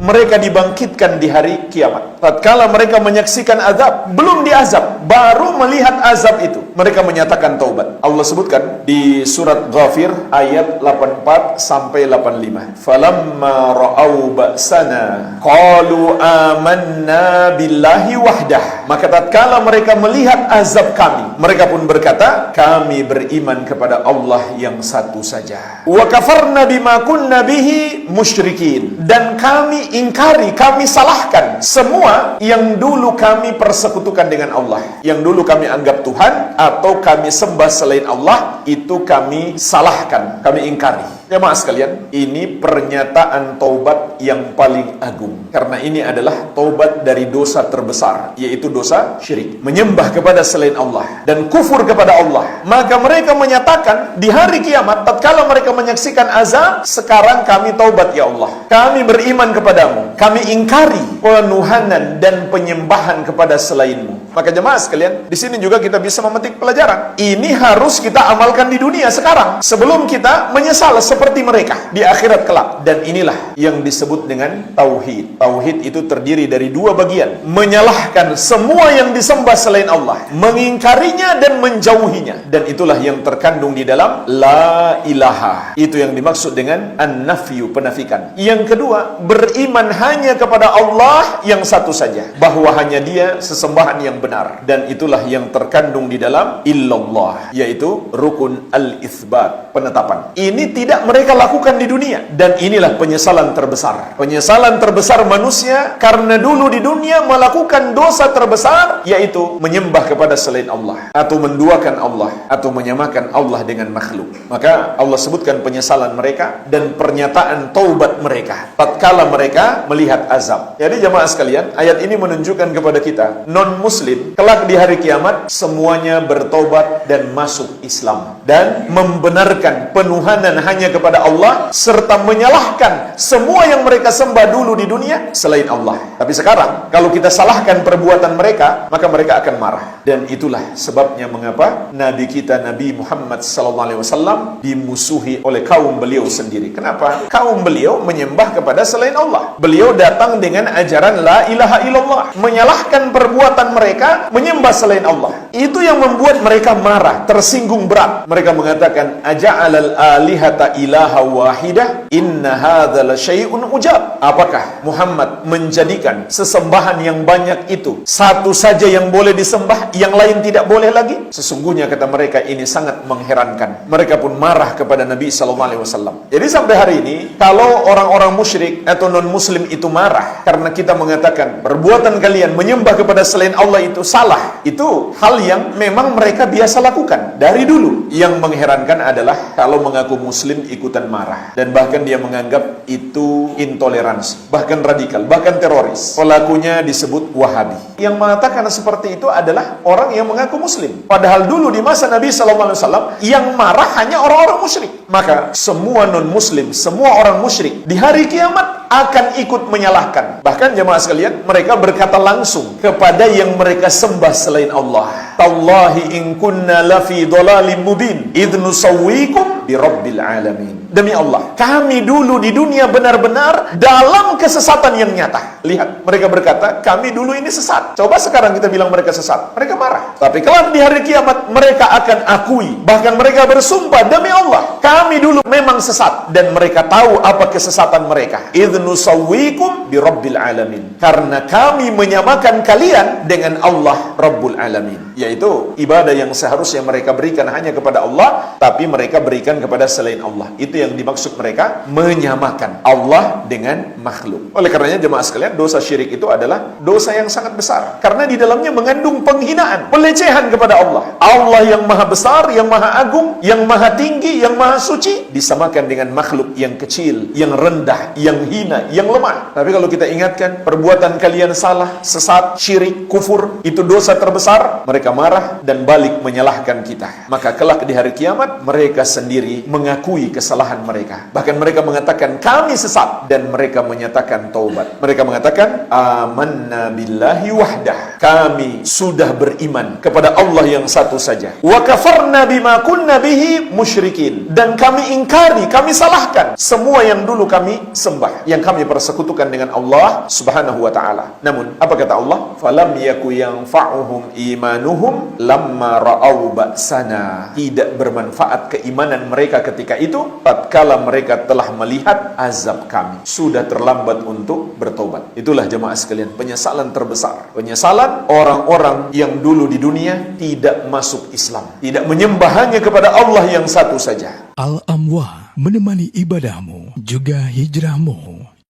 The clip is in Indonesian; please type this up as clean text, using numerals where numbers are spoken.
mereka dibangkitkan di hari kiamat. Tatkala mereka menyaksikan azab, belum diazab, baru melihat azab itu, mereka menyatakan taubat. Allah sebutkan di surat Ghafir ayat 84 sampai 85. Falamma ra'au ba'sana qalu amanna billahi wahdah. Maka tatkala mereka melihat azab kami, mereka pun berkata, kami beriman kepada Allah yang satu saja. Wa kafarna bima kunna bihi musyrikin. Dan kami ingkari, kami salahkan semua yang dulu kami persekutukan dengan Allah, yang dulu kami anggap Tuhan atau kami sembah selain Allah, itu kami salahkan, kami ingkari. Jemaah sekalian, ini pernyataan taubat yang paling agung, karena ini adalah taubat dari dosa terbesar, yaitu dosa syirik, menyembah kepada selain Allah dan kufur kepada Allah. Maka mereka menyatakan di hari kiamat, tatkala mereka menyaksikan azab, sekarang kami taubat ya Allah, kami beriman kepadamu, kami ingkari penuhanan dan penyembahan kepada selainmu. Maka jemaah sekalian, di sini juga kita bisa memetik pelajaran. Ini harus kita amalkan di dunia sekarang, sebelum kita menyesal seperti mereka di akhirat kelak. Dan inilah yang disebut dengan tauhid. Tauhid itu terdiri dari dua bagian: menyalahkan semua yang disembah selain Allah, mengingkarinya dan menjauhinya. Dan itulah yang terkandung di dalam la ilaha. Itu yang dimaksud dengan an-nafyu, penafikan. Yang kedua, beriman hanya kepada Allah yang satu saja, bahwa hanya Dia sesembahan yang benar. Dan itulah yang terkandung di dalam illallah, yaitu rukun al-itsbat, penetapan. Ini tidak mereka lakukan di dunia, dan inilah penyesalan terbesar. Penyesalan terbesar manusia karena dulu di dunia melakukan dosa terbesar, yaitu menyembah kepada selain Allah, atau menduakan Allah, atau menyamakan Allah dengan makhluk. Maka Allah sebutkan penyesalan mereka dan pernyataan taubat mereka tatkala mereka melihat azab. Jadi jemaah sekalian, ayat ini menunjukkan kepada kita, non-muslim kelak di hari kiamat semuanya bertobat dan masuk Islam, dan membenarkan penuhanan hanya kepada Allah, serta menyalahkan semua yang mereka sembah dulu di dunia selain Allah. Tapi sekarang kalau kita salahkan perbuatan mereka, maka mereka akan marah. Dan itulah sebabnya mengapa Nabi kita, Nabi Muhammad SAW, dimusuhi oleh kaum beliau sendiri. Kenapa? Kaum beliau menyembah kepada selain Allah. Beliau datang dengan ajaran la ilaha illallah, menyalahkan perbuatan mereka menyembah selain Allah. Itu yang membuat mereka marah, tersinggung berat. Mereka mengatakan, aja'alal alihata ilaha wahidah inna hadza la syai'un ujab. Apakah Muhammad menjadikan sesembahan yang banyak itu satu saja yang boleh disembah, yang lain tidak boleh lagi? Sesungguhnya kata mereka, ini sangat mengherankan. Mereka pun marah kepada Nabi SAW. Jadi sampai hari ini, kalau orang-orang musyrik atau non-muslim itu marah karena kita mengatakan perbuatan kalian menyembah kepada selain Allah itu salah, itu hal yang memang mereka biasa lakukan dari dulu. Yang mengherankan adalah kalau mengaku muslim ikutan marah, dan bahkan dia menganggap itu intoleransi, bahkan radikal, bahkan teroris. Pelakunya disebut Wahabi. Yang mengatakan seperti itu adalah orang yang mengaku muslim, padahal dulu di masa Nabi SAW yang marah hanya orang-orang musyrik. Maka semua non-muslim, semua orang musyrik di hari kiamat akan ikut menyalahkan. Bahkan jemaah sekalian, mereka berkata langsung kepada yang mereka sembah selain Allah, tallahi in kunna lafi dhalalim mubin idh nusawwikum bi rabbil alamin. Demi Allah, kami dulu di dunia benar-benar dalam kesesatan yang nyata. Lihat, mereka berkata, kami dulu ini sesat. Coba sekarang kita bilang mereka sesat, mereka marah. Tapi kelak di hari kiamat mereka akan akui, bahkan mereka bersumpah, demi Allah, kami dulu memang sesat. Dan mereka tahu apa kesesatan mereka. Idh nusawwikum bi rabbil alamin. Karena kami menyamakan kalian dengan Allah Rabbul Alamin, yaitu ibadah yang seharusnya mereka berikan hanya kepada Allah, tapi mereka berikan kepada selain Allah. Itu yang dimaksud mereka menyamakan Allah dengan makhluk. Oleh karenanya jemaah sekalian, dosa syirik itu adalah dosa yang sangat besar, karena di dalamnya mengandung penghinaan, pelecehan kepada Allah. Allah yang maha besar, yang maha agung, yang maha tinggi, yang maha suci, disamakan dengan makhluk yang kecil, yang rendah, yang hina, yang lemah. Tapi kalau kita ingatkan perbuatan kalian salah, sesat, syirik, kufur, itu dosa terbesar, mereka mereka marah dan balik menyalahkan kita, maka kelak di hari kiamat mereka sendiri mengakui kesalahan mereka. Bahkan mereka mengatakan kami sesat, dan mereka menyatakan taubat. Mereka mengatakan amanna billahi wahdah, kami sudah beriman kepada Allah yang satu saja. Wa kafarna bima kunna bihi musyrikin, dan kami ingkari, kami salahkan semua yang dulu kami sembah, yang kami persekutukan dengan Allah Subhanahu wa taala. Namun apa kata Allah? Falam yaku yanfa'uhum imanuhum lamma ra'au ba'sana. Tidak bermanfaat keimanan mereka ketika itu tatkala mereka telah melihat azab kami. Sudah terlambat untuk bertobat. Itulah jemaah sekalian penyesalan terbesar. Penyesalan orang-orang yang dulu di dunia tidak masuk Islam, tidak menyembah hanya kepada Allah yang satu saja. Al-Amwah, menemani ibadahmu juga hijrahmu.